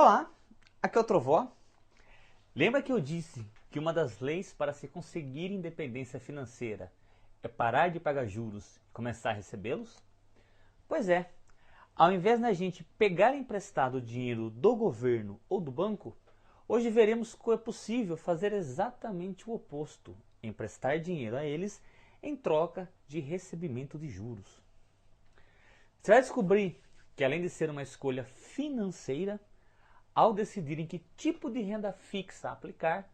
Olá, aqui é o Trovó. Lembra que eu disse que uma das leis para se conseguir independência financeira é parar de pagar juros e começar a recebê-los? Pois é, ao invés da gente pegar emprestado o dinheiro do governo ou do banco, hoje veremos que é possível fazer exatamente o oposto, emprestar dinheiro a eles em troca de recebimento de juros. Você vai descobrir que, além de ser uma escolha financeira, ao decidir em que tipo de renda fixa aplicar,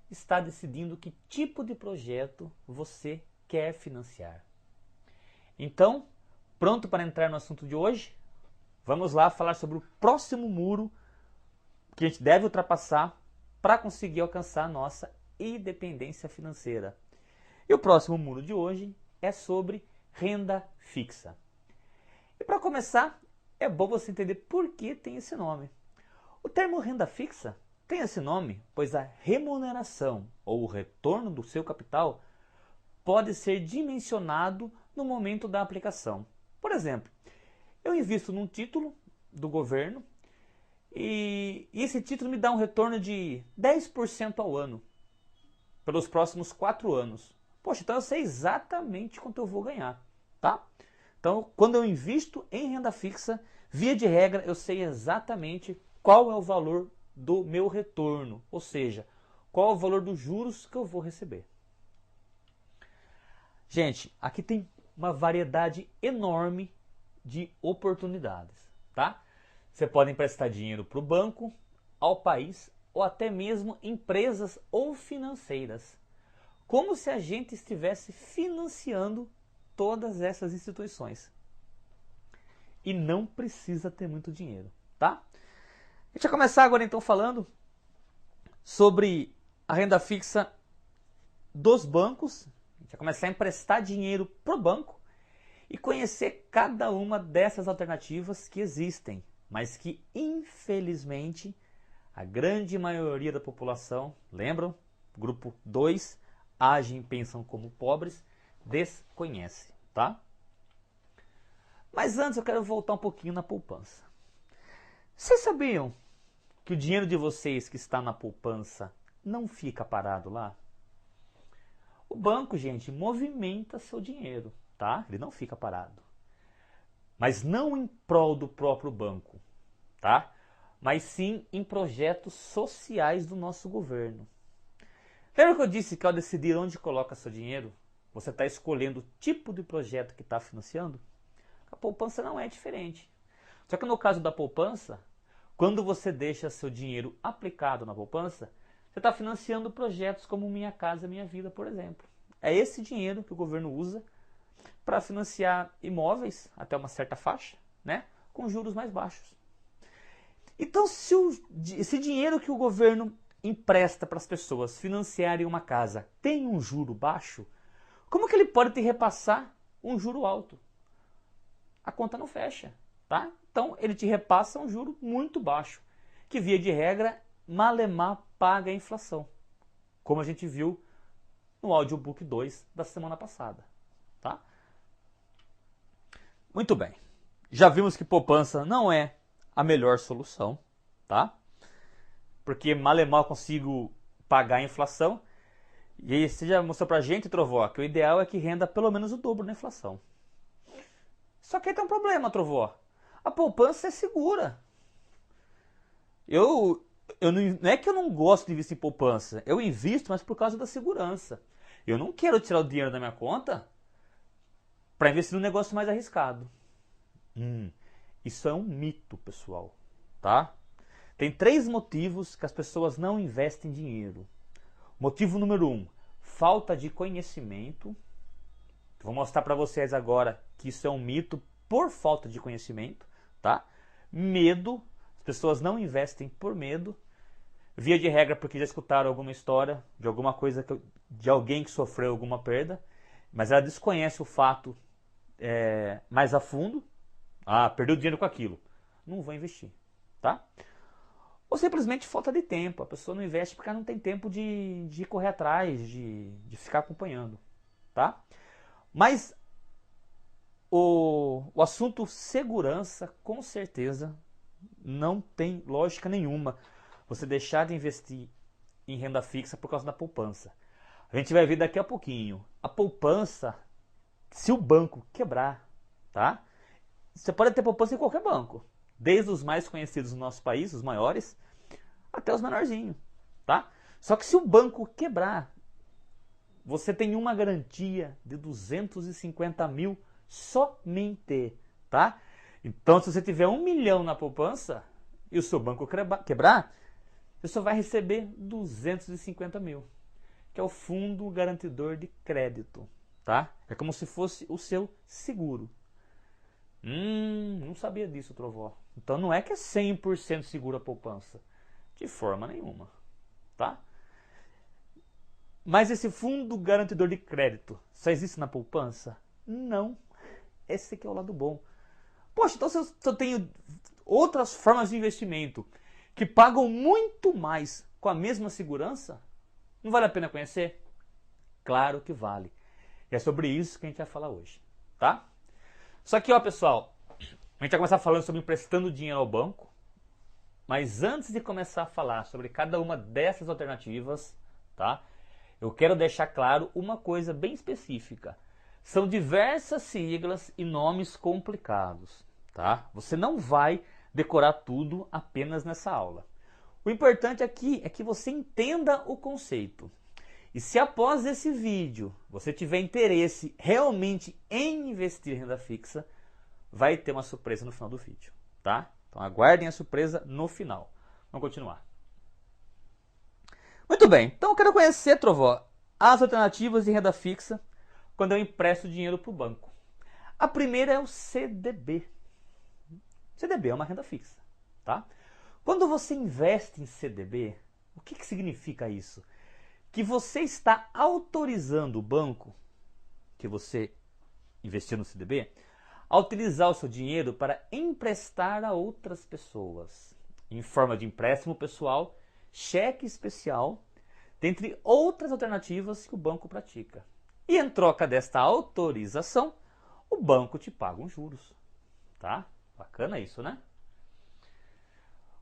está decidindo que tipo de projeto você quer financiar. Então, pronto para entrar no assunto de hoje? Vamos lá falar sobre o próximo muro que a gente deve ultrapassar para conseguir alcançar a nossa independência financeira. E o próximo muro de hoje é sobre renda fixa. E para começar, é bom você entender por que tem esse nome. O termo renda fixa tem esse nome pois a remuneração ou o retorno do seu capital pode ser dimensionado no momento da aplicação. Por exemplo, eu invisto num título do governo e esse título me dá um retorno de 10% ao ano pelos próximos 4 anos. Poxa, então eu sei exatamente quanto eu vou ganhar, tá? Então, quando eu invisto em renda fixa, via de regra, eu sei exatamente qual é o valor do meu retorno, ou seja, qual é o valor dos juros que eu vou receber. Gente, aqui tem uma variedade enorme de oportunidades, tá? Você pode emprestar dinheiro para o banco, ao país ou até mesmo empresas ou financeiras, como se a gente estivesse financiando todas essas instituições. E não precisa ter muito dinheiro, tá? A gente vai começar agora então falando sobre a renda fixa dos bancos. A gente vai começar a emprestar dinheiro para o banco e conhecer cada uma dessas alternativas que existem, mas que infelizmente a grande maioria da população, lembram? Grupo 2, agem e pensam como pobres, desconhece, tá? Mas antes eu quero voltar um pouquinho na poupança. Vocês sabiam que o dinheiro de vocês que está na poupança não fica parado lá? O banco, gente, movimenta seu dinheiro, tá? Ele não fica parado. Mas não em prol do próprio banco, tá? Mas sim em projetos sociais do nosso governo. Lembra que eu disse que ao decidir onde coloca seu dinheiro, você está escolhendo o tipo de projeto que está financiando? A poupança não é diferente. Só que no caso da poupança, quando você deixa seu dinheiro aplicado na poupança, você está financiando projetos como Minha Casa Minha Vida, por exemplo. É esse dinheiro que o governo usa para financiar imóveis até uma certa faixa, né, com juros mais baixos. Então, se esse dinheiro que o governo empresta para as pessoas financiarem uma casa tem um juro baixo, como que ele pode te repassar um juro alto? A conta não fecha, tá? Então ele te repassa um juro muito baixo, que via de regra, malemar paga a inflação, como a gente viu no audiobook 2 da semana passada, tá? Muito bem, já vimos que poupança não é a melhor solução, tá? Porque malemar eu consigo pagar a inflação, e aí você já mostrou pra gente, Trovó, que o ideal é que renda pelo menos o dobro da inflação. Só que aí tem um problema, Trovó. A poupança é segura. Não é que eu não gosto de investir em poupança. Eu invisto, mas por causa da segurança. Eu não quero tirar o dinheiro da minha conta para investir num negócio mais arriscado. Isso é um mito, pessoal. Tá? Tem 3 motivos que as pessoas não investem dinheiro. Motivo número 1, falta de conhecimento. Vou mostrar para vocês agora que isso é um mito por falta de conhecimento, tá? Medo, as pessoas não investem por medo. Via de regra porque já escutaram alguma história de alguma coisa, de alguém que sofreu alguma perda, mas ela desconhece o fato mais a fundo. Ah, perdeu dinheiro com aquilo. Não vou investir, tá? Ou simplesmente falta de tempo. A pessoa não investe porque ela não tem tempo de correr atrás, de ficar acompanhando, tá? Mas o assunto segurança, com certeza, Não tem lógica nenhuma você deixar de investir em renda fixa por causa da poupança. A gente vai ver daqui a pouquinho. A poupança, se o banco quebrar, tá? Você pode ter poupança em qualquer banco, desde os mais conhecidos no nosso país, os maiores, até os menorzinhos, tá? Só que se o banco quebrar, você tem uma garantia de 250 mil somente, tá? Então, se você tiver 1 milhão na poupança e o seu banco quebrar, você só vai receber 250 mil, que é o Fundo Garantidor de Crédito, tá? É como se fosse o seu seguro. Não sabia disso, Trovó. Então não é que é 100% seguro a poupança. De forma nenhuma, tá? Mas esse Fundo Garantidor de Crédito só existe na poupança? Não. Esse aqui é o lado bom. Poxa, então se eu tenho outras formas de investimento que pagam muito mais com a mesma segurança, não vale a pena conhecer? Claro que vale. E é sobre isso que a gente vai falar hoje, tá? Só que, ó, pessoal, a gente vai começar falando sobre emprestando dinheiro ao banco, mas antes de começar a falar sobre cada uma dessas alternativas, tá? Eu quero deixar claro uma coisa bem específica. São diversas siglas e nomes complicados, tá? Você não vai decorar tudo apenas nessa aula. O importante aqui é que você entenda o conceito. E se após esse vídeo você tiver interesse realmente em investir em renda fixa, vai ter uma surpresa no final do vídeo, tá? Então aguardem a surpresa no final. Vamos continuar. Muito bem, então eu quero conhecer, Trovó, as alternativas de renda fixa quando eu empresto dinheiro para o banco. A primeira é o CDB. CDB é uma renda fixa, tá? Quando você investe em CDB, o que significa isso? Que você está autorizando o banco que você investiu no CDB a utilizar o seu dinheiro para emprestar a outras pessoas, em forma de empréstimo pessoal, cheque especial, dentre outras alternativas que o banco pratica. E em troca desta autorização, o banco te paga uns juros. Tá? Bacana isso, né?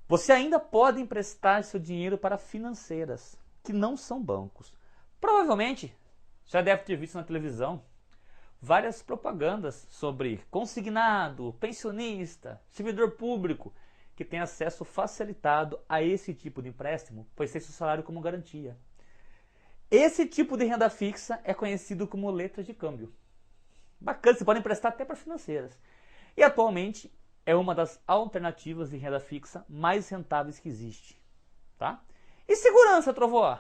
Você ainda pode emprestar seu dinheiro para financeiras, que não são bancos. Provavelmente, já deve ter visto na televisão várias propagandas sobre consignado, pensionista, servidor público, que tem acesso facilitado a esse tipo de empréstimo, pois tem seu salário como garantia. Esse tipo de renda fixa é conhecido como letras de câmbio. Bacana, você pode emprestar até para financeiras. E atualmente é uma das alternativas de renda fixa mais rentáveis que existe. Tá? E segurança, Trovó?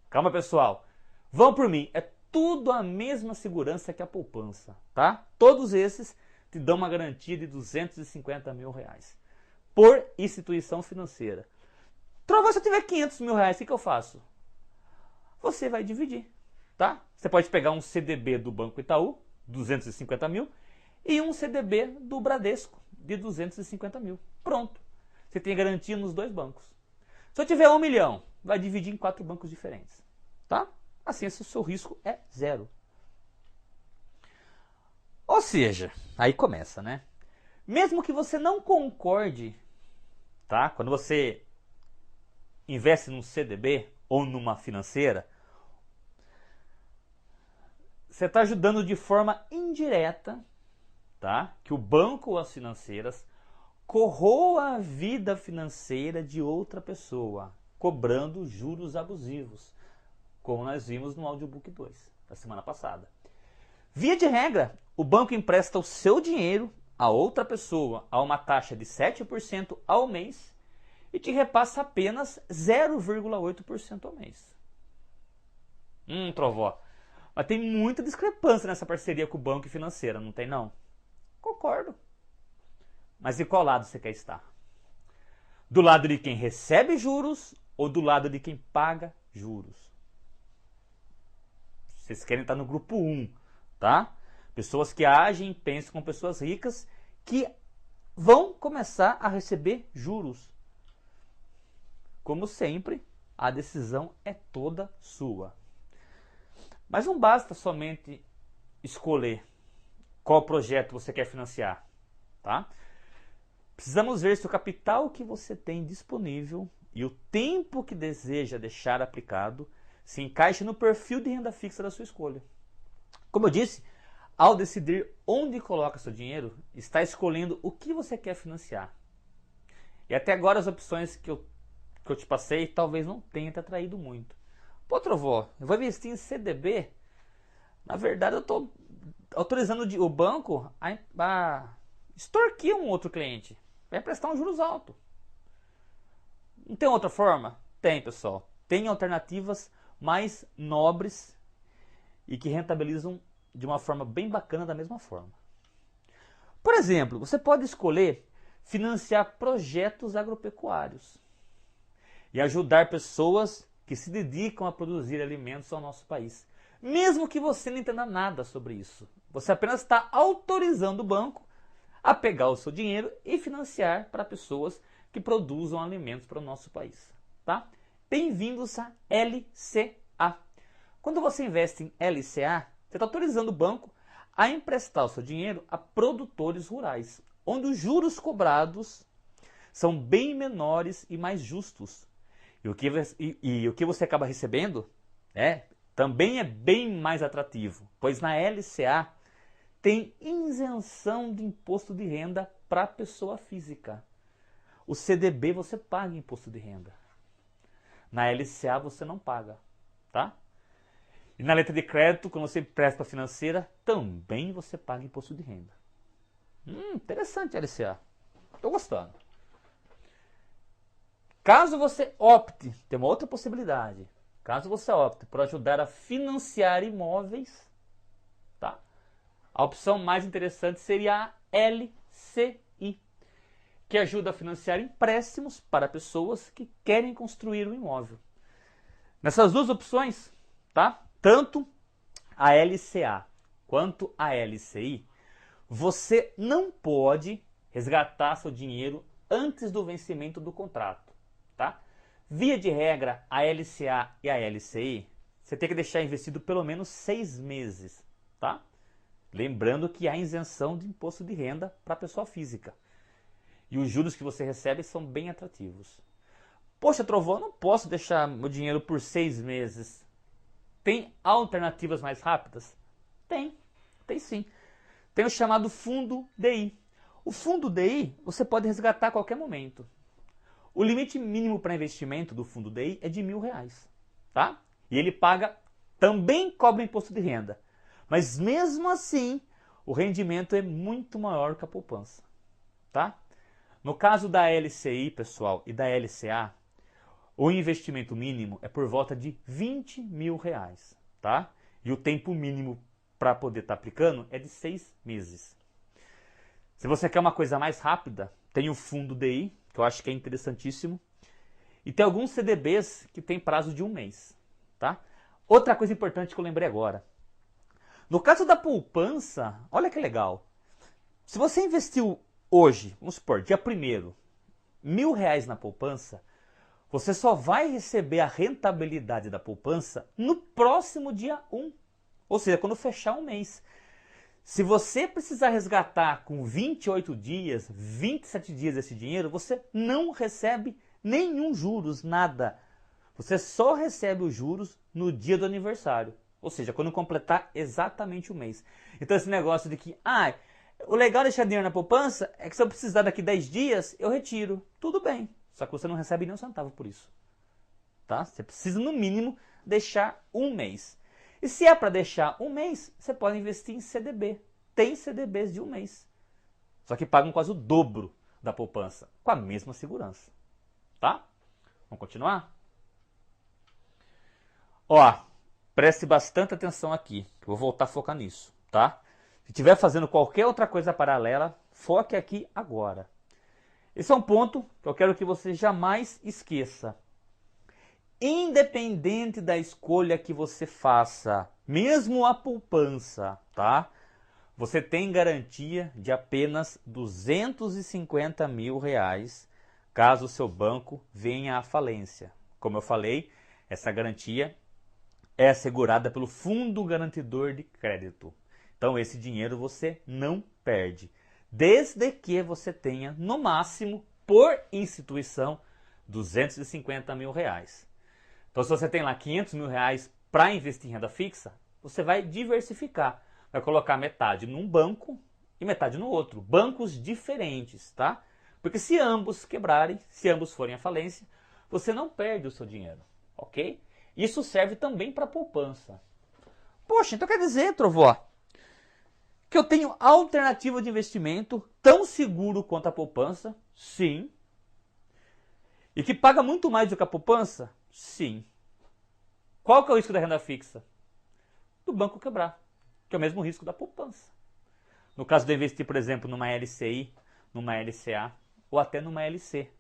Calma, pessoal. Vão por mim. É tudo a mesma segurança que a poupança. Tá? Todos esses te dão uma garantia de 250 mil reais por instituição financeira. Trovó, se eu tiver 500 mil reais, o que eu faço? Você vai dividir. Tá? Você pode pegar um CDB do Banco Itaú, 250 mil, e um CDB do Bradesco, de 250 mil. Pronto. Você tem garantia nos dois bancos. Se eu tiver 1 milhão, vai dividir em 4 bancos diferentes. Tá? Assim, esse seu risco é zero. Ou seja, aí começa, né? Mesmo que você não concorde, tá? Quando você investe num CDB ou numa financeira, você está ajudando de forma indireta, tá? Que o banco ou as financeiras corroa a vida financeira de outra pessoa, cobrando juros abusivos, como nós vimos no Audiobook 2, da semana passada. Via de regra, o banco empresta o seu dinheiro a outra pessoa a uma taxa de 7% ao mês e te repassa apenas 0,8% ao mês. Trovó, mas tem muita discrepância nessa parceria com o banco e financeira, não tem não? Concordo. Mas de qual lado você quer estar? Do lado de quem recebe juros ou do lado de quem paga juros? Vocês querem estar no grupo 1, tá? Pessoas que agem e pensam com pessoas ricas que vão começar a receber juros. Como sempre, a decisão é toda sua. Mas não basta somente escolher qual projeto você quer financiar, tá? Precisamos ver se o capital que você tem disponível e o tempo que deseja deixar aplicado se encaixa no perfil de renda fixa da sua escolha. Como eu disse, ao decidir onde coloca seu dinheiro, está escolhendo o que você quer financiar. E até agora as opções que eu te passei talvez não tenham te atraído muito. Pô, Trovó, eu vou investir em CDB? Na verdade, eu estou autorizando o banco a extorquir um outro cliente. Vai prestar um juros alto. Não tem outra forma? Tem, pessoal. Tem alternativas mais nobres e que rentabilizam de uma forma bem bacana da mesma forma. Por exemplo, você pode escolher financiar projetos agropecuários e ajudar pessoas que se dedicam a produzir alimentos ao nosso país. Mesmo que você não entenda nada sobre isso. Você apenas está autorizando o banco a pegar o seu dinheiro e financiar para pessoas que produzam alimentos para o nosso país. Tá? Bem-vindos a LCA. Quando você investe em LCA, você está autorizando o banco a emprestar o seu dinheiro a produtores rurais, onde os juros cobrados são bem menores e mais justos. E o que você acaba recebendo também é bem mais atrativo, pois na LCA tem isenção de imposto de renda para pessoa física. O CDB você paga imposto de renda. Na LCA você não paga, tá? E na letra de crédito, quando você empresta para a financeira, também você paga imposto de renda. Interessante a LCA. Estou gostando. Caso você opte, tem uma outra possibilidade. Caso você opte por ajudar a financiar imóveis, tá? A opção mais interessante seria a LCI, que ajuda a financiar empréstimos para pessoas que querem construir um imóvel. Nessas duas opções, tá? Tanto a LCA quanto a LCI, você não pode resgatar seu dinheiro antes do vencimento do contrato, tá? Via de regra, a LCA e a LCI, você tem que deixar investido pelo menos 6 meses, tá? Lembrando que há isenção de imposto de renda para a pessoa física. E os juros que você recebe são bem atrativos. Poxa, Trovão, eu não posso deixar meu dinheiro por 6 meses. Tem alternativas mais rápidas? Tem sim. Tem o chamado Fundo DI. O Fundo DI você pode resgatar a qualquer momento. O limite mínimo para investimento do Fundo DI é de R$1.000, tá? E ele também cobra imposto de renda. Mas mesmo assim, o rendimento é muito maior que a poupança, tá? No caso da LCI, pessoal, e da LCA, o investimento mínimo é por volta de R$20.000, tá? E o tempo mínimo para poder estar aplicando é de 6 meses. Se você quer uma coisa mais rápida, tem o Fundo DI, que eu acho que é interessantíssimo, e tem alguns CDBs que tem prazo de 1 mês, tá? Outra coisa importante que eu lembrei agora. No caso da poupança, olha que legal. Se você investiu hoje, vamos supor, dia 1º, R$1.000 na poupança, você só vai receber a rentabilidade da poupança no próximo dia 1. Ou seja, quando fechar um mês. Se você precisar resgatar com 28 dias, 27 dias esse dinheiro, você não recebe nenhum juros, nada. Você só recebe os juros no dia do aniversário. Ou seja, quando completar exatamente o mês. Então esse negócio de que, o legal de deixar dinheiro na poupança é que se eu precisar daqui 10 dias, eu retiro. Tudo bem. Só que você não recebe nem um centavo por isso. Tá? Você precisa, no mínimo, deixar 1 mês. E se é para deixar 1 mês, você pode investir em CDB. Tem CDBs de 1 mês. Só que pagam quase o dobro da poupança, com a mesma segurança. Tá? Vamos continuar? Ó, preste bastante atenção aqui, que eu vou voltar a focar nisso, tá? Se estiver fazendo qualquer outra coisa paralela, foque aqui agora. Esse é um ponto que eu quero que você jamais esqueça. Independente da escolha que você faça, mesmo a poupança, tá? Você tem garantia de apenas R$250.000 caso o seu banco venha à falência. Como eu falei, essa garantia é assegurada pelo Fundo Garantidor de Crédito. Então esse dinheiro você não perde. desde que você tenha, no máximo, por instituição, R$ 250 mil. Então, se você tem lá R$ 500 mil para investir em renda fixa, você vai diversificar. Vai colocar metade num banco e metade no outro. Bancos diferentes, tá? Porque se ambos quebrarem, se ambos forem à falência, você não perde o seu dinheiro, ok? Isso serve também para poupança. Poxa, então quer dizer, Trovó, que eu tenho alternativa de investimento tão seguro quanto a poupança? Sim. E que paga muito mais do que a poupança? Sim. Qual que é o risco da renda fixa? Do banco quebrar, que é o mesmo risco da poupança. No caso de eu investir, por exemplo, numa LCI, numa LCA ou até numa LC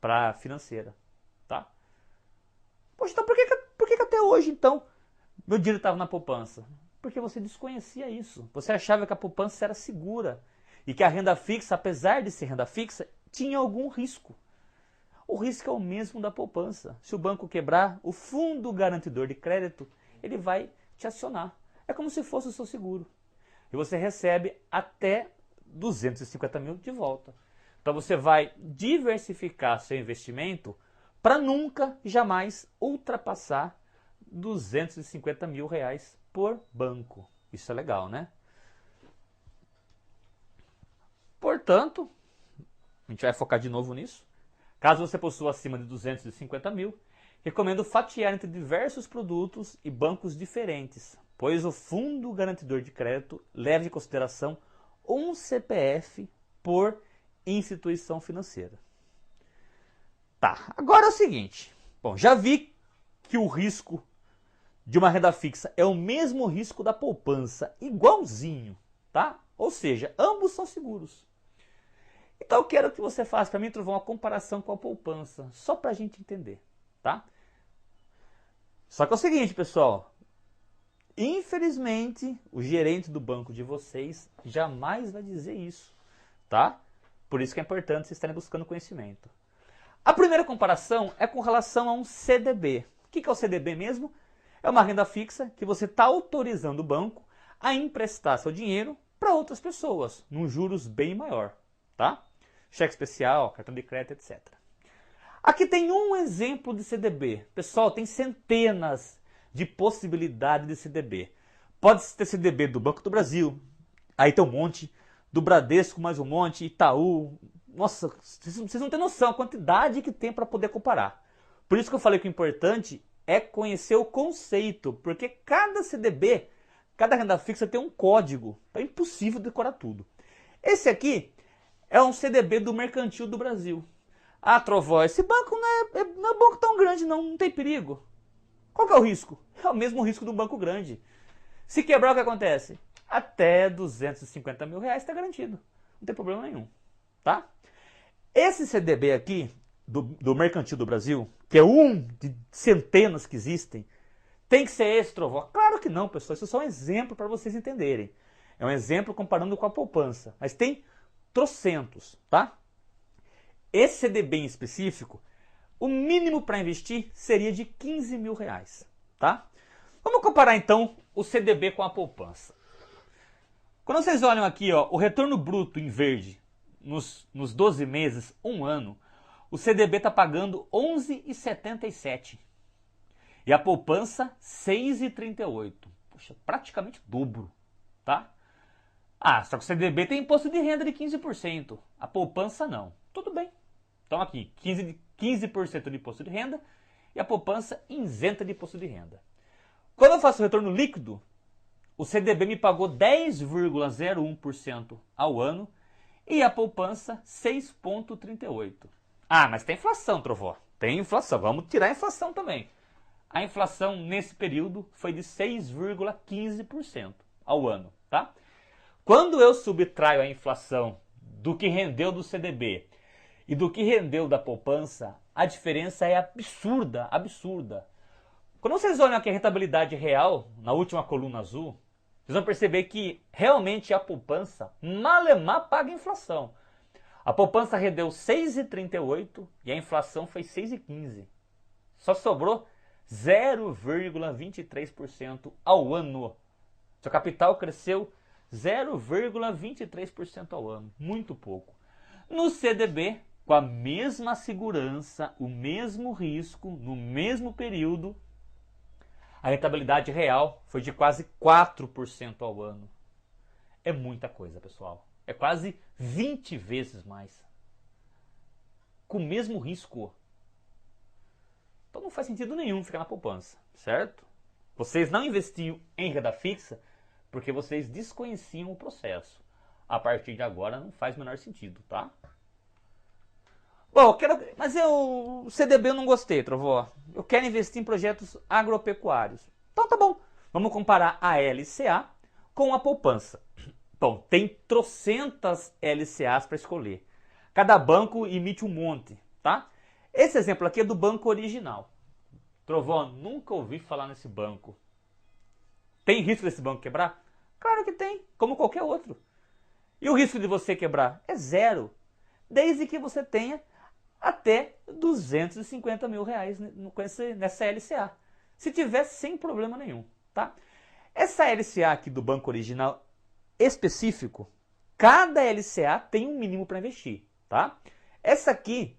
para financeira, tá? Poxa, então por que até hoje, então, meu dinheiro estava na poupança? Porque você desconhecia isso. Você achava que a poupança era segura e que a renda fixa, apesar de ser renda fixa, tinha algum risco. O risco é o mesmo da poupança. Se o banco quebrar, o fundo garantidor de crédito, ele vai te acionar. É como se fosse o seu seguro. E você recebe até 250 mil de volta. Então você vai diversificar seu investimento para nunca, jamais ultrapassar 250 mil reais por banco. Isso é legal, né? Portanto, a gente vai focar de novo nisso. Caso você possua acima de 250 mil, recomendo fatiar entre diversos produtos e bancos diferentes, pois o Fundo Garantidor de Crédito leva em consideração um CPF por instituição financeira. Tá, agora é o seguinte. Bom, já vi que o risco de uma renda fixa é o mesmo risco da poupança, igualzinho, tá? Ou seja, ambos são seguros. Então eu quero que você faça para mim, Trovão, uma comparação com a poupança, só para a gente entender, tá? Só que é o seguinte, pessoal, infelizmente o gerente do banco de vocês jamais vai dizer isso, tá? Por isso que é importante vocês estarem buscando conhecimento. A primeira comparação é com relação a um CDB. O que é o CDB mesmo? É uma renda fixa que você está autorizando o banco a emprestar seu dinheiro para outras pessoas, num juros bem maior, tá? Cheque especial, cartão de crédito, etc. Aqui tem um exemplo de CDB. Pessoal, tem centenas de possibilidades de CDB. Pode ter CDB do Banco do Brasil, aí tem um monte, do Bradesco mais um monte, Itaú. Nossa, vocês não têm noção a quantidade que tem para poder comparar. Por isso que eu falei que o importante é conhecer o conceito, porque cada CDB, cada renda fixa tem um código. É impossível decorar tudo. Esse aqui é um CDB do Mercantil do Brasil. Ah, Trovó, esse banco não é um banco tão grande, não tem perigo. Qual que é o risco? É o mesmo risco do banco grande. Se quebrar, o que acontece? Até 250 mil reais está garantido. Não tem problema nenhum, tá? Esse CDB aqui, do Mercantil do Brasil, que é um de centenas que existem, tem que ser esse, Trovó? Claro que não, pessoal. Isso é só um exemplo para vocês entenderem. É um exemplo comparando com a poupança. Mas tem trocentos, tá? Esse CDB em específico, o mínimo para investir seria de 15 mil reais, tá? Vamos comparar então o CDB com a poupança. Quando vocês olham aqui, ó, o retorno bruto em verde nos 12 meses, um ano, o CDB está pagando 11,77 e a poupança 6,38. Poxa, praticamente o dobro, tá? Ah, só que o CDB tem imposto de renda de 15%, a poupança não. Tudo bem. Então aqui, 15% de imposto de renda e a poupança isenta de imposto de renda. Quando eu faço o retorno líquido, o CDB me pagou 10,01% ao ano e a poupança 6,38%. Ah, mas tem inflação, Trovó. Tem inflação. Vamos tirar a inflação também. A inflação nesse período foi de 6,15% ao ano, tá? Quando eu subtraio a inflação do que rendeu do CDB e do que rendeu da poupança, a diferença é absurda, absurda. Quando vocês olham aqui a rentabilidade real, na última coluna azul, vocês vão perceber que realmente a poupança, malemar, paga a inflação. A poupança rendeu 6,38 e a inflação foi 6,15. Só sobrou 0,23% ao ano. Seu capital cresceu 0,23% ao ano, muito pouco. No CDB, com a mesma segurança, o mesmo risco, no mesmo período, a rentabilidade real foi de quase 4% ao ano. É muita coisa, pessoal. É quase 20 vezes mais. Com o mesmo risco. Então não faz sentido nenhum ficar na poupança, certo? Vocês não investiam em renda fixa porque vocês desconheciam o processo. A partir de agora não faz o menor sentido, tá? Bom, mas o CDB eu não gostei, Trovó. Eu quero investir em projetos agropecuários. Então tá bom. Vamos comparar a LCA com a poupança. Bom, tem trocentas LCAs para escolher. Cada banco emite um monte, tá? Esse exemplo aqui é do banco original. Trovó, nunca ouvi falar nesse banco. Tem risco desse banco quebrar? Claro que tem, como qualquer outro. E o risco de você quebrar é zero, desde que você tenha até 250 mil reais nessa LCA. Se tiver, sem problema nenhum, tá? Essa LCA aqui do banco original específico, cada LCA tem um mínimo para investir, tá? Essa aqui,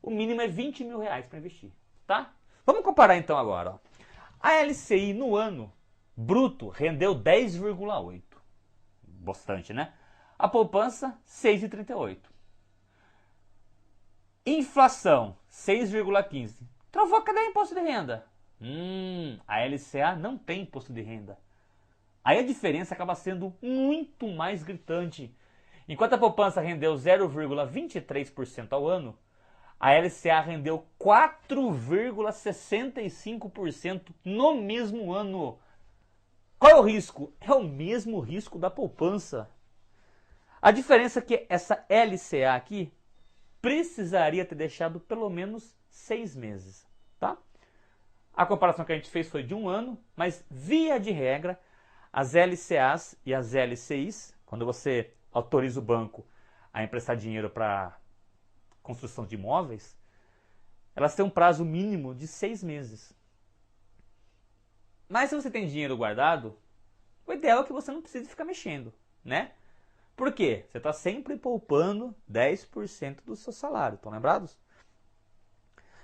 o mínimo é 20 mil reais para investir, tá? Vamos comparar então agora. Ó. A LCI no ano bruto rendeu 10,8. Bastante, né? A poupança, 6,38. Inflação, 6,15. Trovou, cadê o imposto de renda? A LCA não tem imposto de renda. Aí a diferença acaba sendo muito mais gritante. Enquanto a poupança rendeu 0,23% ao ano, a LCA rendeu 4,65% no mesmo ano. Qual é o risco? É o mesmo risco da poupança. A diferença é que essa LCA aqui precisaria ter deixado pelo menos 6 meses, tá? A comparação que a gente fez foi de um ano, mas via de regra, as LCAs e as LCIs, quando você autoriza o banco a emprestar dinheiro para construção de imóveis, elas têm um prazo mínimo de 6 meses. Mas se você tem dinheiro guardado, o ideal é que você não precise ficar mexendo, né? Por quê? Você está sempre poupando 10% do seu salário, estão lembrados?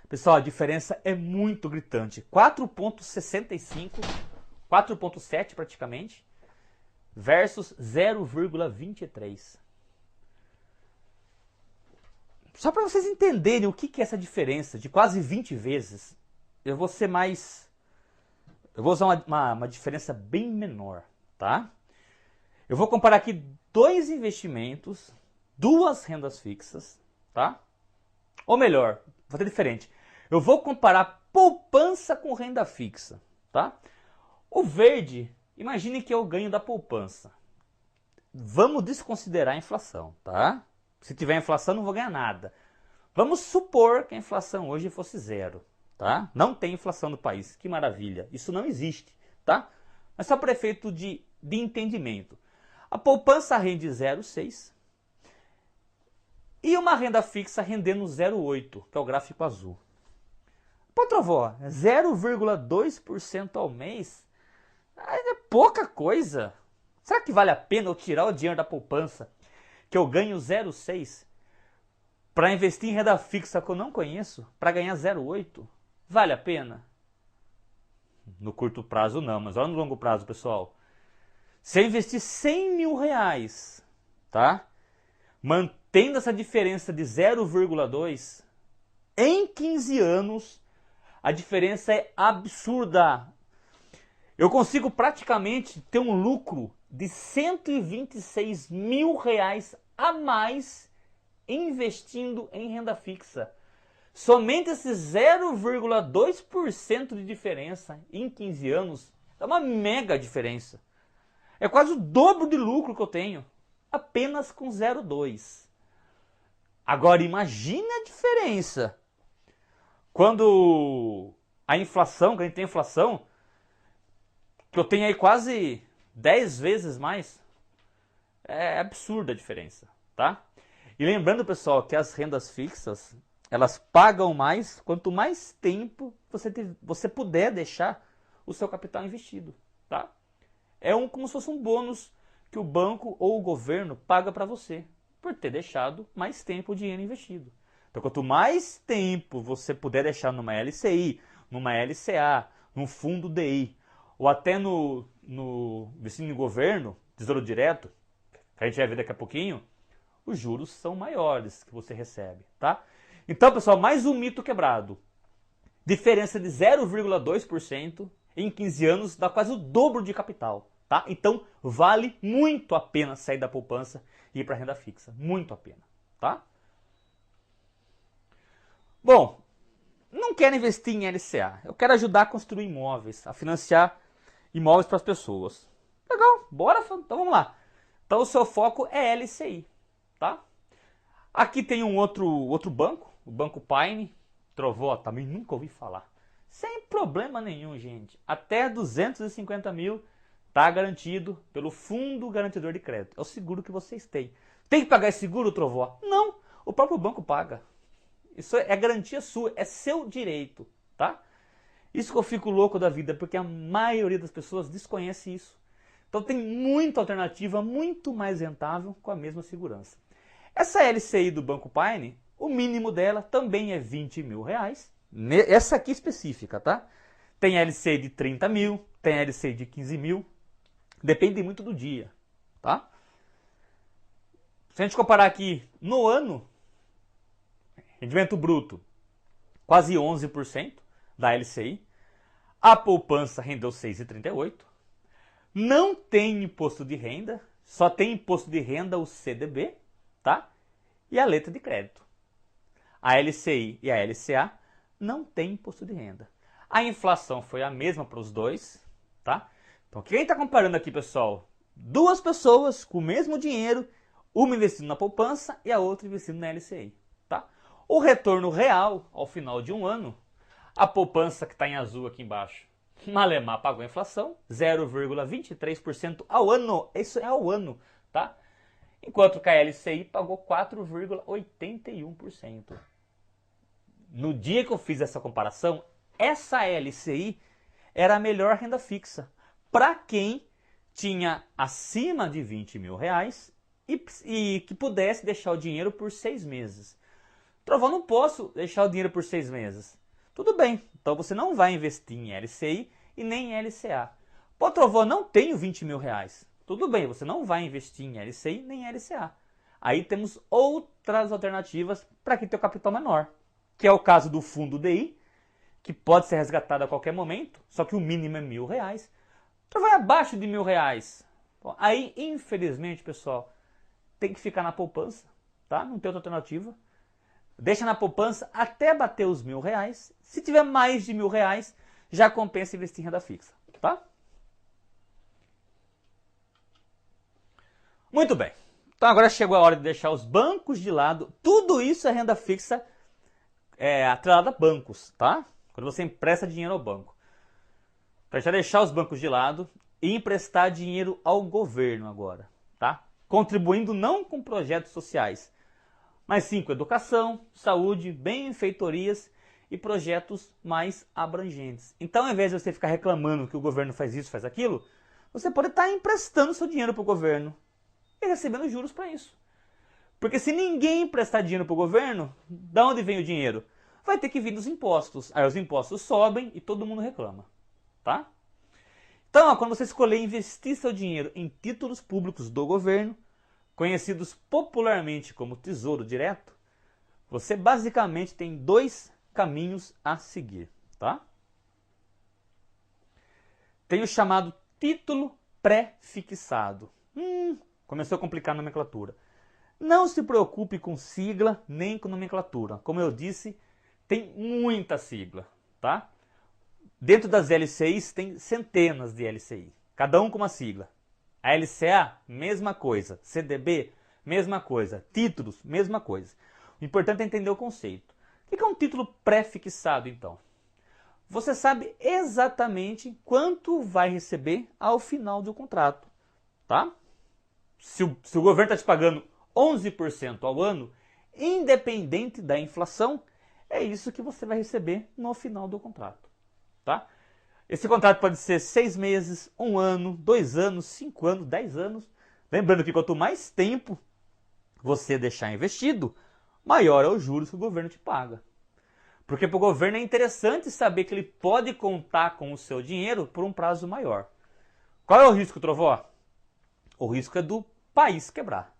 Pessoal, a diferença é muito gritante. 4,65, 4,7 praticamente, versus 0,23. Só para vocês entenderem o que é essa diferença de quase 20 vezes, eu vou usar uma diferença bem menor, tá? Eu vou comparar aqui dois investimentos, duas rendas fixas, tá? Ou melhor, vou fazer diferente. Eu vou comparar poupança com renda fixa, tá? O verde, imagine que é o ganho da poupança. Vamos desconsiderar a inflação, tá? Se tiver inflação, não vou ganhar nada. Vamos supor que a inflação hoje fosse zero, tá? Não tem inflação no país, que maravilha. Isso não existe, tá? Mas só para efeito de entendimento. A poupança rende 0,6 e uma renda fixa rendendo 0,8, que é o gráfico azul. Pô, Trovó, 0,2% ao mês é pouca coisa. Será que vale a pena eu tirar o dinheiro da poupança, que eu ganho 0,6, para investir em renda fixa que eu não conheço, para ganhar 0,8? Vale a pena? No curto prazo não, mas olha no longo prazo, pessoal. Se eu investir 100 mil reais, tá? Mantendo essa diferença de 0,2, em 15 anos, a diferença é absurda. Eu consigo praticamente ter um lucro de 126 mil reais a mais investindo em renda fixa. Somente esse 0,2% de diferença em 15 anos é uma mega diferença. É quase o dobro de lucro que eu tenho, apenas com 0,2. Agora imagine a diferença. Quando a inflação, que a gente tem inflação, que eu tenho aí quase 10 vezes mais, é absurda a diferença, tá? E lembrando, pessoal, que as rendas fixas, elas pagam mais quanto mais tempo você puder deixar o seu capital investido, tá? É como se fosse um bônus que o banco ou o governo paga para você, por ter deixado mais tempo o dinheiro investido. Então, quanto mais tempo você puder deixar numa LCI, numa LCA, num fundo DI, ou até no investindo em governo, Tesouro Direto, que a gente vai ver daqui a pouquinho, os juros são maiores que você recebe, tá? Então, pessoal, mais um mito quebrado. Diferença de 0,2% em 15 anos dá quase o dobro de capital, tá? Então, vale muito a pena sair da poupança e ir para a renda fixa. Muito a pena, tá? Bom, não quero investir em LCA. Eu quero ajudar a construir imóveis, a financiar imóveis para as pessoas. Legal, bora? Então vamos lá. Então o seu foco é LCI, tá? Aqui tem um outro banco, o Banco Paine. Trovó, também nunca ouvi falar. Sem problema nenhum, gente. Até 250 mil está garantido pelo Fundo Garantidor de Crédito. É o seguro que vocês têm. Tem que pagar esse seguro, Trovó? Não, o próprio banco paga. Isso é garantia sua, é seu direito, tá? Isso que eu fico louco da vida, porque a maioria das pessoas desconhece isso. Então tem muita alternativa, muito mais rentável com a mesma segurança. Essa LCI do Banco Paine, o mínimo dela também é 20 mil reais. Essa aqui específica, tá? Tem LCI de 30 mil, tem LCI de 15 mil. Depende muito do dia, tá? Se a gente comparar aqui no ano, rendimento bruto, quase 11% da LCI. A poupança rendeu 6,38%. Não tem imposto de renda, só tem imposto de renda o CDB, tá? E a letra de crédito. A LCI e a LCA não tem imposto de renda. A inflação foi a mesma para os dois, tá? Então, quem está comparando aqui, pessoal? Duas pessoas com o mesmo dinheiro, uma investindo na poupança e a outra investindo na LCI, tá? O retorno real, ao final de um ano, a poupança que está em azul aqui embaixo, Malemar pagou a inflação, 0,23% ao ano. Isso é ao ano, tá? Enquanto que a LCI pagou 4,81%. No dia que eu fiz essa comparação, essa LCI era a melhor renda fixa para quem tinha acima de 20 mil reais e que pudesse deixar o dinheiro por 6 meses. Trovão, não posso deixar o dinheiro por 6 meses. Tudo bem, então você não vai investir em LCI e nem em LCA. Pô, Trovão, não tenho 20 mil reais. Tudo bem, você não vai investir em LCI nem em LCA. Aí temos outras alternativas para que teu capital menor, que é o caso do fundo DI, que pode ser resgatado a qualquer momento, só que o mínimo é R$ 1.000. Então vai abaixo de R$ 1.000. Bom, aí, infelizmente, pessoal, tem que ficar na poupança, tá? Não tem outra alternativa. Deixa na poupança até bater os R$ 1.000. Se tiver mais de R$ 1.000, já compensa investir em renda fixa, tá? Muito bem. Então agora chegou a hora de deixar os bancos de lado. Tudo isso é renda fixa atrelada a bancos, tá? Quando você empresta dinheiro ao banco. Então já deixar os bancos de lado e emprestar dinheiro ao governo agora, tá? Contribuindo não com projetos sociais, mas sim com educação, saúde, benfeitorias e projetos mais abrangentes. Então, ao invés de você ficar reclamando que o governo faz isso, faz aquilo, você pode estar emprestando seu dinheiro para o governo e recebendo juros para isso. Porque se ninguém emprestar dinheiro para o governo, de onde vem o dinheiro? Vai ter que vir dos impostos. Aí os impostos sobem e todo mundo reclama, tá? Então, quando você escolher investir seu dinheiro em títulos públicos do governo, conhecidos popularmente como Tesouro Direto, você basicamente tem dois caminhos a seguir, tá? Tem o chamado título pré-fixado. Começou a complicar a nomenclatura. Não se preocupe com sigla nem com nomenclatura. Como eu disse, tem muita sigla, tá? Dentro das LCIs tem centenas de LCI, cada um com uma sigla. A LCA, mesma coisa. CDB, mesma coisa. Títulos, mesma coisa. O importante é entender o conceito. O que é um título pré-fixado, então? Você sabe exatamente quanto vai receber ao final do contrato, tá? Se o governo está te pagando 11% ao ano, independente da inflação, é isso que você vai receber no final do contrato, tá? Esse contrato pode ser 6 meses, 1 ano, 2 anos, 5 anos, 10 anos. Lembrando que quanto mais tempo você deixar investido, maior é os juros que o governo te paga. Porque para o governo é interessante saber que ele pode contar com o seu dinheiro por um prazo maior. Qual é o risco, Trovó? O risco é do país quebrar.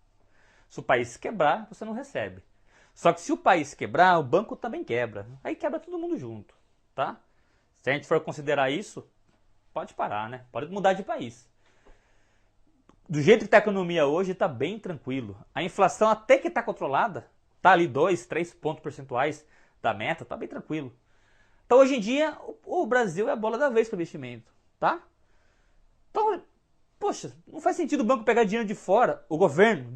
Se o país quebrar, você não recebe. Só que se o país quebrar, o banco também quebra. Aí quebra todo mundo junto, tá? Se a gente for considerar isso, pode parar, né? Pode mudar de país. Do jeito que está a economia hoje, está bem tranquilo. A inflação até que está controlada, está ali 2, 3 pontos percentuais da meta, está bem tranquilo. Então hoje em dia, o Brasil é a bola da vez para investimento, tá? Então, poxa, não faz sentido o banco pegar dinheiro de fora, o governo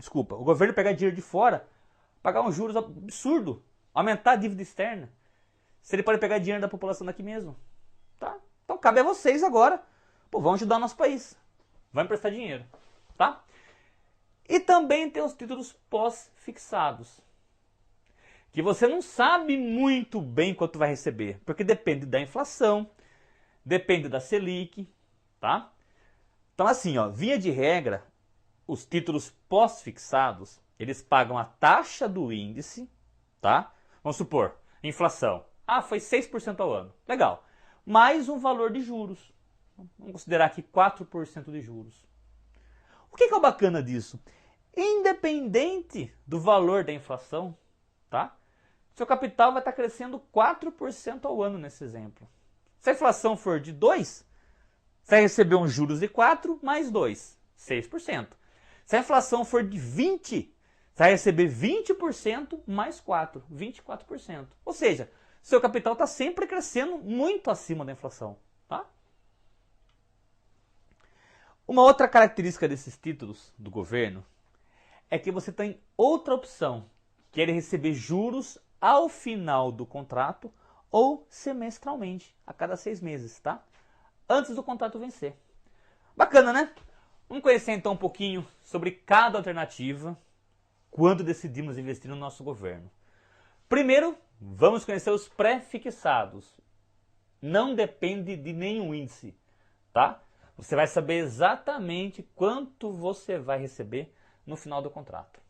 pegar dinheiro de fora, pagar um juros absurdo, aumentar a dívida externa, se ele pode pegar dinheiro da população daqui mesmo, tá? Então cabe a vocês agora, pô, vão ajudar o nosso país, vão emprestar dinheiro, tá? E também tem os títulos pós-fixados, que você não sabe muito bem quanto vai receber, porque depende da inflação, depende da Selic, tá? Então assim, ó, via de regra, os títulos pós-fixados, eles pagam a taxa do índice, tá? Vamos supor, inflação. Ah, foi 6% ao ano. Legal. Mais um valor de juros. Vamos considerar aqui 4% de juros. O que é o bacana disso? Independente do valor da inflação, tá? Seu capital vai estar crescendo 4% ao ano nesse exemplo. Se a inflação for de 2, você vai receber uns juros de 4 mais 2, 6%. Se a inflação for de 20, você vai receber 20% mais 4, 24%. Ou seja, seu capital está sempre crescendo muito acima da inflação. Tá? Uma outra característica desses títulos do governo é que você tem outra opção, que é ele receber juros ao final do contrato ou semestralmente, a cada 6 meses, tá? Antes do contrato vencer. Bacana, né? Vamos conhecer então um pouquinho sobre cada alternativa quando decidimos investir no nosso governo. Primeiro, vamos conhecer os pré-fixados. Não depende de nenhum índice, tá? Você vai saber exatamente quanto você vai receber no final do contrato.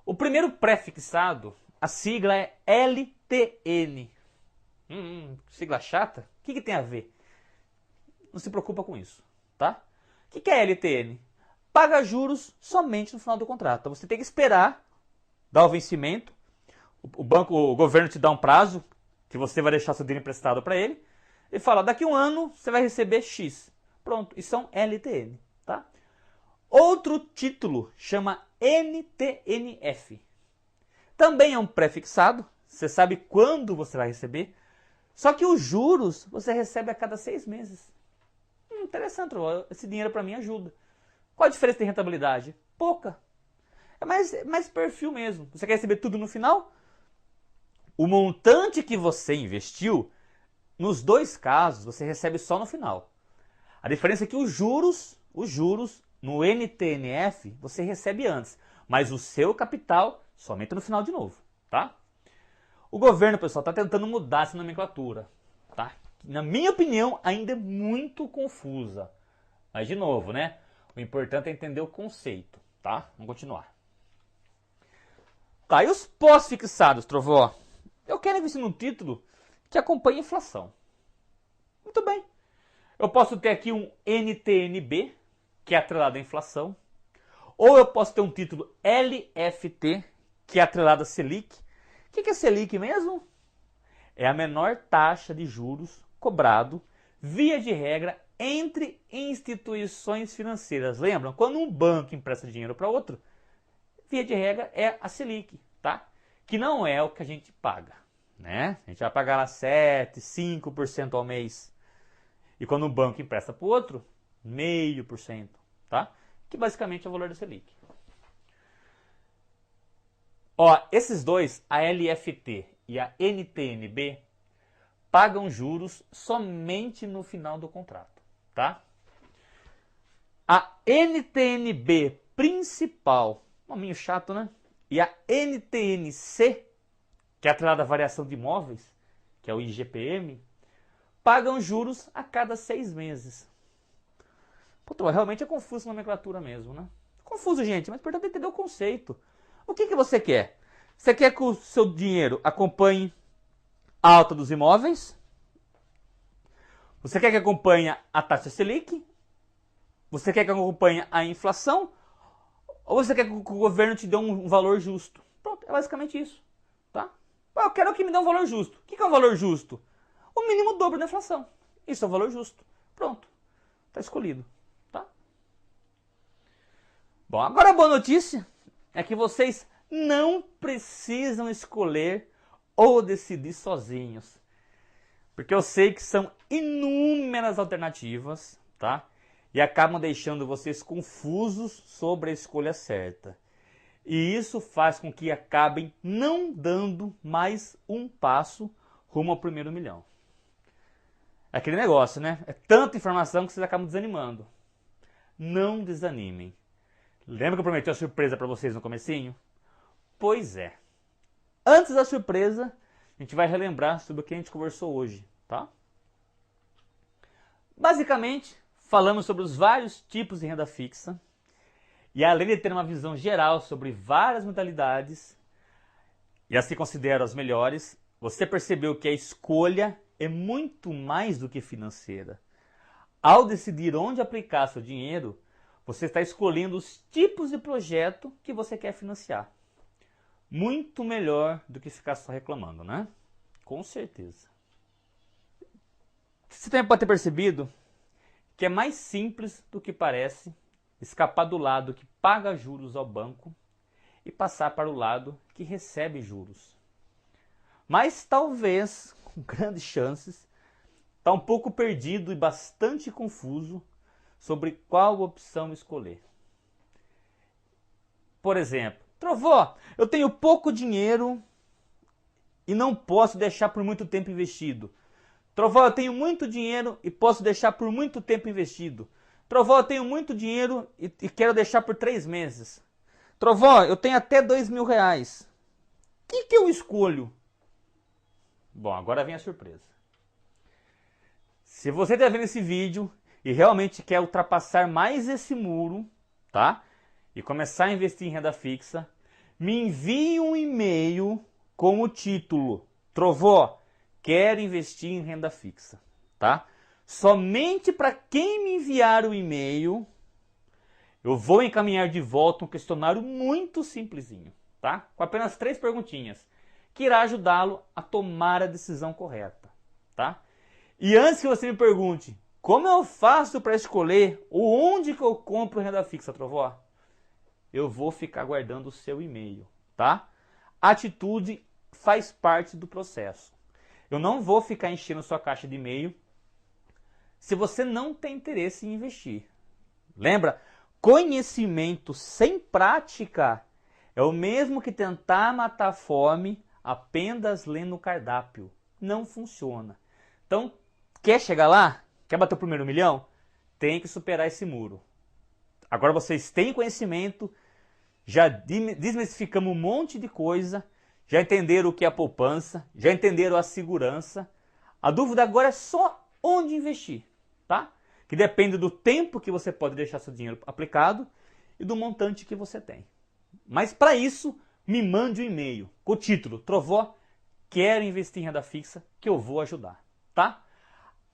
O primeiro pré-fixado, a sigla é LTN. Sigla chata? O que tem a ver? Não se preocupa com isso, tá? O que é LTN? Paga juros somente no final do contrato. Então você tem que esperar dar o vencimento. O governo te dá um prazo que você vai deixar seu dinheiro emprestado para ele. E fala, daqui a um ano você vai receber X. Pronto, isso são LTN, tá? Outro título chama NTNF. Também é um pré-fixado. Você sabe quando você vai receber. Só que os juros você recebe a cada 6 meses. Interessante, esse dinheiro para mim ajuda. Qual a diferença de rentabilidade? Pouca. É mais perfil mesmo. Você quer receber tudo no final? O montante que você investiu, nos dois casos, você recebe só no final. A diferença é que os juros no NTNF, você recebe antes. Mas o seu capital, somente no final de novo. Tá? O governo, pessoal, está tentando mudar essa nomenclatura. Tá? Na minha opinião, ainda é muito confusa. Mas, de novo, né? O importante é entender o conceito, tá? Vamos continuar. Tá, e os pós-fixados, Trovó? Eu quero investir num título que acompanhe a inflação. Muito bem. Eu posso ter aqui um NTNB, que é atrelado à inflação. Ou eu posso ter um título LFT, que é atrelado à Selic. O que é Selic mesmo? É a menor taxa de juros cobrado, via de regra, entre instituições financeiras. Lembram? Quando um banco empresta dinheiro para outro, via de regra é a Selic, tá? Que não é o que a gente paga, né? A gente vai pagar lá 7, 5% ao mês. E quando um banco empresta para o outro, 0,5%, tá? Que basicamente é o valor da Selic. Ó, esses dois, a LFT e a NTNB, pagam juros somente no final do contrato, tá? A NTNB principal, nominho chato, né? E a NTNC, que é atrelada à variação de imóveis, que é o IGPM, pagam juros a cada 6 meses. Pô, realmente é confuso a nomenclatura mesmo, né? Confuso, gente, mas importante é entender o conceito. O que você quer? Você quer que o seu dinheiro acompanhe a alta dos imóveis? Você quer que acompanhe a taxa Selic? Você quer que acompanhe a inflação? Ou você quer que o governo te dê um valor justo? Pronto, é basicamente isso. Tá? Eu quero que me dê um valor justo. O que é um valor justo? O mínimo dobro da inflação. Isso é um valor justo. Pronto. Está escolhido. Tá? Bom, agora a boa notícia é que vocês não precisam escolher ou decidir sozinhos. Porque eu sei que são inúmeras alternativas, tá? E acabam deixando vocês confusos sobre a escolha certa. E isso faz com que acabem não dando mais um passo rumo ao primeiro milhão. É aquele negócio, né? É tanta informação que vocês acabam desanimando. Não desanimem. Lembra que eu prometi uma surpresa para vocês no comecinho? Pois é. Antes da surpresa, a gente vai relembrar sobre o que a gente conversou hoje, tá? Basicamente, falamos sobre os vários tipos de renda fixa. E além de ter uma visão geral sobre várias modalidades, e as que considero as melhores, você percebeu que a escolha é muito mais do que financeira. Ao decidir onde aplicar seu dinheiro, você está escolhendo os tipos de projeto que você quer financiar. Muito melhor do que ficar só reclamando, né? Com certeza. Você também pode ter percebido que é mais simples do que parece escapar do lado que paga juros ao banco e passar para o lado que recebe juros. Mas talvez, com grandes chances, está um pouco perdido e bastante confuso sobre qual opção escolher. Por exemplo, Trovó, eu tenho pouco dinheiro e não posso deixar por muito tempo investido. Trovó, eu tenho muito dinheiro e posso deixar por muito tempo investido. Trovó, eu tenho muito dinheiro e quero deixar por 3 meses. Trovó, eu tenho até 2.000 reais. O que eu escolho? Bom, agora vem a surpresa. Se você está vendo esse vídeo e realmente quer ultrapassar mais esse muro, tá? E começar a investir em renda fixa, me envie um e-mail com o título Trovó, quero investir em renda fixa, tá? Somente para quem me enviar o e-mail, eu vou encaminhar de volta um questionário muito simplesinho, tá? Com apenas 3 perguntinhas, que irá ajudá-lo a tomar a decisão correta, tá? E antes que você me pergunte, como eu faço para escolher onde que eu compro renda fixa, Trovó? Eu vou ficar guardando o seu e-mail, tá? Atitude faz parte do processo. Eu não vou ficar enchendo sua caixa de e-mail se você não tem interesse em investir. Lembra? Conhecimento sem prática é o mesmo que tentar matar a fome apenas lendo o cardápio. Não funciona. Então, quer chegar lá? Quer bater o primeiro milhão? Tem que superar esse muro. Agora vocês têm conhecimento, já desmistificamos um monte de coisa, já entenderam o que é a poupança, já entenderam a segurança. A dúvida agora é só onde investir, tá? Que depende do tempo que você pode deixar seu dinheiro aplicado e do montante que você tem. Mas para isso, me mande um e-mail com o título Trovó, quero investir em renda fixa, que eu vou ajudar, tá?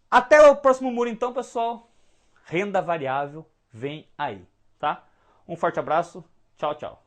Até o próximo muro então, pessoal. Renda variável vem aí, tá? Um forte abraço, tchau, tchau.